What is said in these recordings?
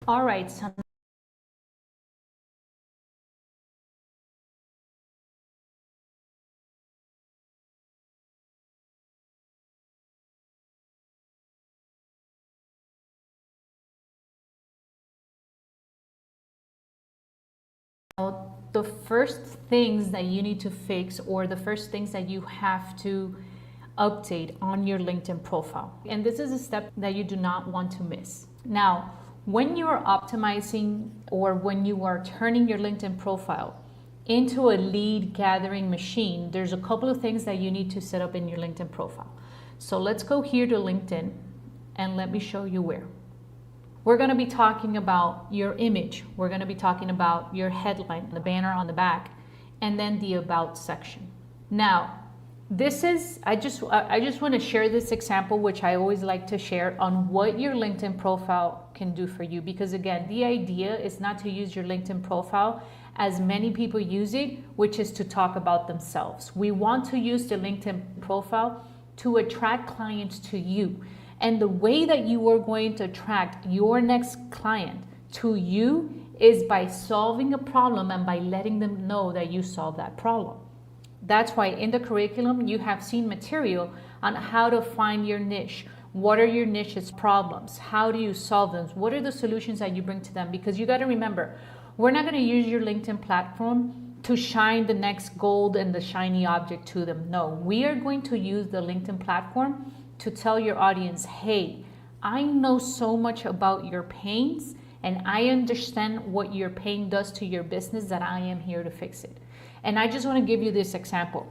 All right, so the first things that you need to fix, or the first things that you have to update on your LinkedIn profile. And this is a step that you do not want to miss. Now, when you are optimizing, or when you are turning your LinkedIn profile into a lead gathering machine, there's a couple of things that you need to set up in your LinkedIn profile. So let's go here to LinkedIn and let me show you where. We're going to be talking about your image. We're going to be talking about your headline, the banner on the back, and then the about section. Now, this is, I just want to share this example, which I always like to share, on what your LinkedIn profile can do for you. Because again, the idea is not to use your LinkedIn profile as many people use it, which is to talk about themselves. We want to use the LinkedIn profile to attract clients to you. And the way that you are going to attract your next client to you is by solving a problem and by letting them know that you solved that problem. That's why in the curriculum, you have seen material on how to find your niche. What are your niche's problems? How do you solve them? What are the solutions that you bring to them? Because you got to remember, we're not going to use your LinkedIn platform to shine the next gold and the shiny object to them. No, we are going to use the LinkedIn platform to tell your audience, hey, I know so much about your pains and I understand what your pain does to your business that I am here to fix it. And I just want to give you this example.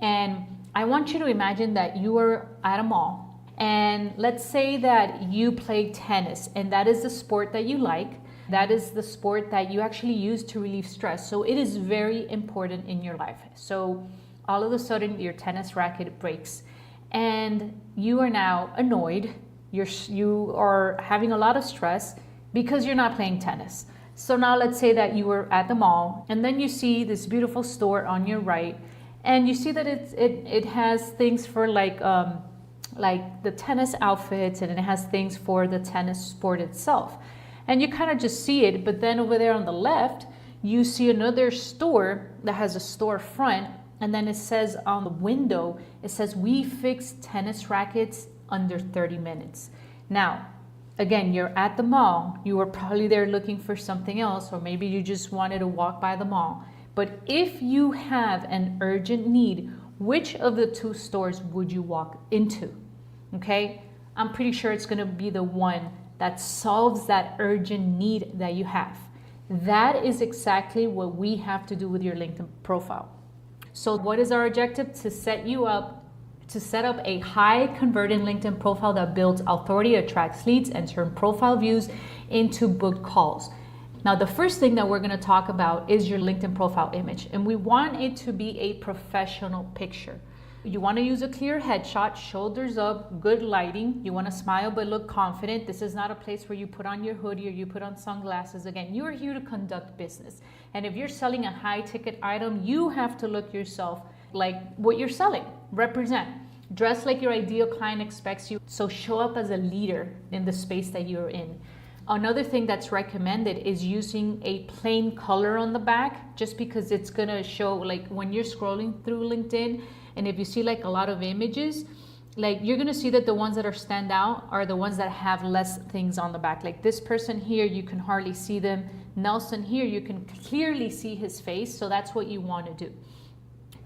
And I want you to imagine that you are at a mall, and let's say that you play tennis, and that is the sport that you like. That is the sport that you actually use to relieve stress. So it is very important in your life. So all of a sudden your tennis racket breaks and you are now annoyed. You are having a lot of stress because you're not playing tennis. So now let's say that you were at the mall and then you see this beautiful store on your right, and you see that it has things for like the tennis outfits, and it has things for the tennis sport itself. And you kind of just see it, but then over there on the left, you see another store that has a storefront, and then it says on the window, it says, we fix tennis rackets under 30 minutes. Now, again, you're at the mall, you were probably there looking for something else, or maybe you just wanted to walk by the mall. But if you have an urgent need, which of the two stores would you walk into? Okay, I'm pretty sure it's gonna be the one that solves that urgent need that you have. That is exactly what we have to do with your LinkedIn profile. So what is our objective? To set up a high converting LinkedIn profile that builds authority, attracts leads, and turn profile views into booked calls. Now, the first thing that we're going to talk about is your LinkedIn profile image, and we want it to be a professional picture. You want to use a clear headshot, shoulders up, good lighting. You want to smile but look confident. This is not a place where you put on your hoodie or you put on sunglasses. Again, you are here to conduct business. And if you're selling a high ticket item, you have to look yourself like what you're selling. Represent. Dress like your ideal client expects you. So show up as a leader in the space that you're in. Another thing that's recommended is using a plain color on the back, just because it's going to show, like when you're scrolling through LinkedIn, and if you see like a lot of images, like you're gonna see that the ones that are stand out are the ones that have less things on the back. Like this person here, you can hardly see them. Nelson here, you can clearly see his face. So that's what you wanna do.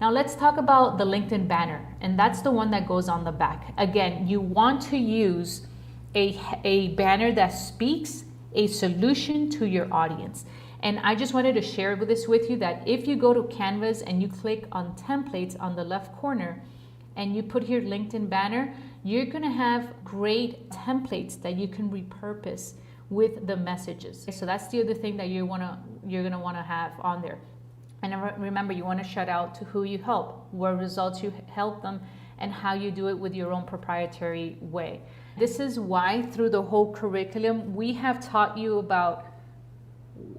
Now let's talk about the LinkedIn banner. And that's the one that goes on the back. Again, you want to use a banner that speaks a solution to your audience. And I just wanted to share this with you, that if you go to Canvas and you click on templates on the left corner and you put here LinkedIn banner, you're gonna have great templates that you can repurpose with the messages. So that's the other thing that you're gonna wanna have on there. And remember, you wanna shout out to who you help, what results you help them, and how you do it with your own proprietary way. This is why through the whole curriculum, we have taught you about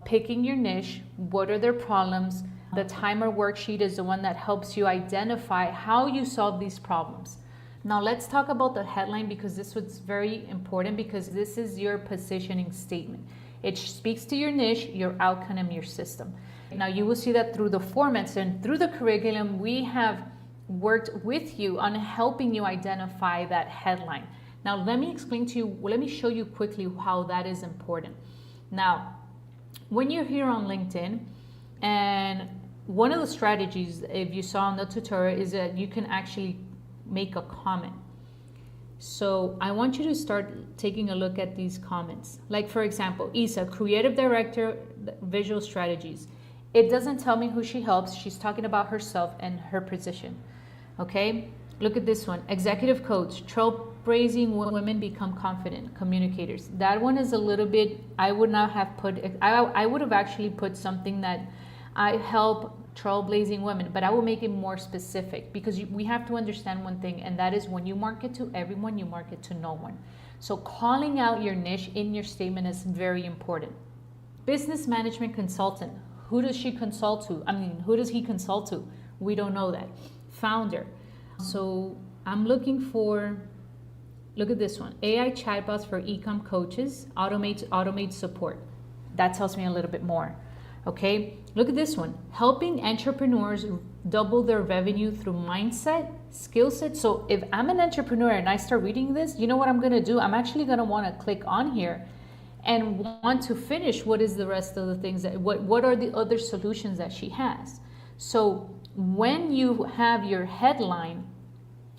picking your niche, what are their problems. The timer worksheet is the one that helps you identify how you solve these problems. Now let's talk about the headline, because this was very important, because this is your positioning statement. It speaks to your niche, your outcome, and your system. Now you will see that through the formats and through the curriculum, we have worked with you on helping you identify that headline. Now let me explain to you, let me show you quickly how that is important. Now, when you're here on LinkedIn, and one of the strategies, if you saw in the tutorial, is that you can actually make a comment. So I want you to start taking a look at these comments. Like for example, Isa, Creative Director, Visual Strategies. It doesn't tell me who she helps. She's talking about herself and her position. Okay, look at this one. Executive Coach, Trailblazing Women Become Confident Communicators. That one is a little bit, I would not have put, I would have actually put something that I help trailblazing women, but I will make it more specific, because we have to understand one thing, and that is when you market to everyone, you market to no one. So calling out your niche in your statement is very important. Business Management Consultant. Who does she consult to? I mean, who does he consult to? We don't know that. Founder. So I'm looking for, look at this one. AI chatbots for e-com coaches, automate support. That tells me a little bit more. Okay, look at this one. Helping entrepreneurs double their revenue through mindset, skill set. So if I'm an entrepreneur and I start reading this, you know what I'm going to do? I'm actually going to want to click on here and want to finish what is the rest of the things that, what are the other solutions that she has. So when you have your headline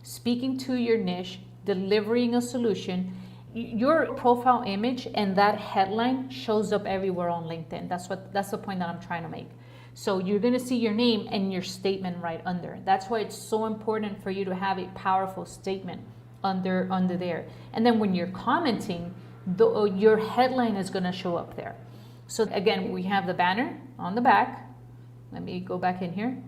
speaking to your niche, delivering a solution, your profile image and that headline shows up everywhere on LinkedIn. That's the point that I'm trying to make. So you're going to see your name and your statement right under. That's why it's so important for you to have a powerful statement under there. And then when you're commenting, your headline is going to show up there. So again, we have the banner on the back. Let me go back in here.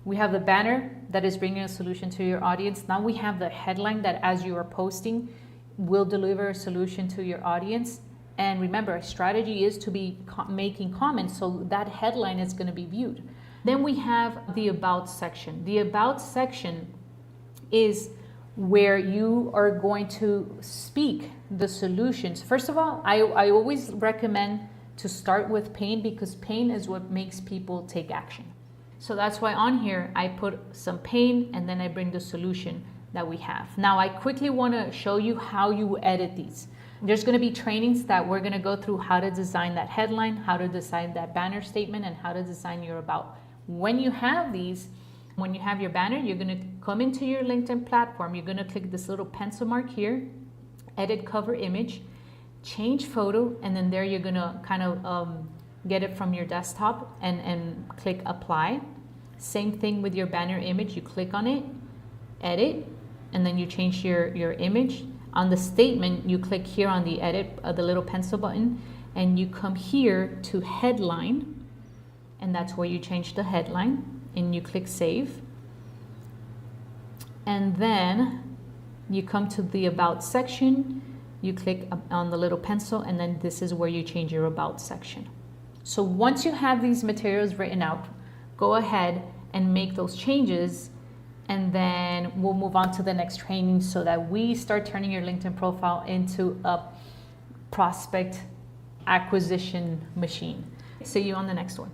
We have the banner that is bringing a solution to your audience. Now we have the headline that, as you are posting, will deliver a solution to your audience. And remember, a strategy is to be making comments, so that headline is going to be viewed. Then we have the About section. The About section is where you are going to speak the solutions. First of all, I always recommend to start with pain, because pain is what makes people take action. So that's why on here I put some pain and then I bring the solution that we have. Now I quickly want to show you how you edit these. There's going to be trainings that we're going to go through how to design that headline, how to design that banner statement, and how to design your about. When you have these, when you have your banner, you're going to come into your LinkedIn platform. You're going to click this little pencil mark here, edit cover image, change photo, and then there you're going to kind of get it from your desktop and click apply. Same thing with your banner image. You click on it, edit, and then you change your image. On the statement, you click here on the edit, the little pencil button, and you come here to headline, and that's where you change the headline, and you click save. And then you come to the about section, you click on the little pencil, and then this is where you change your about section. So once you have these materials written out, go ahead and make those changes, and then we'll move on to the next training so that we start turning your LinkedIn profile into a prospect acquisition machine. See you on the next one.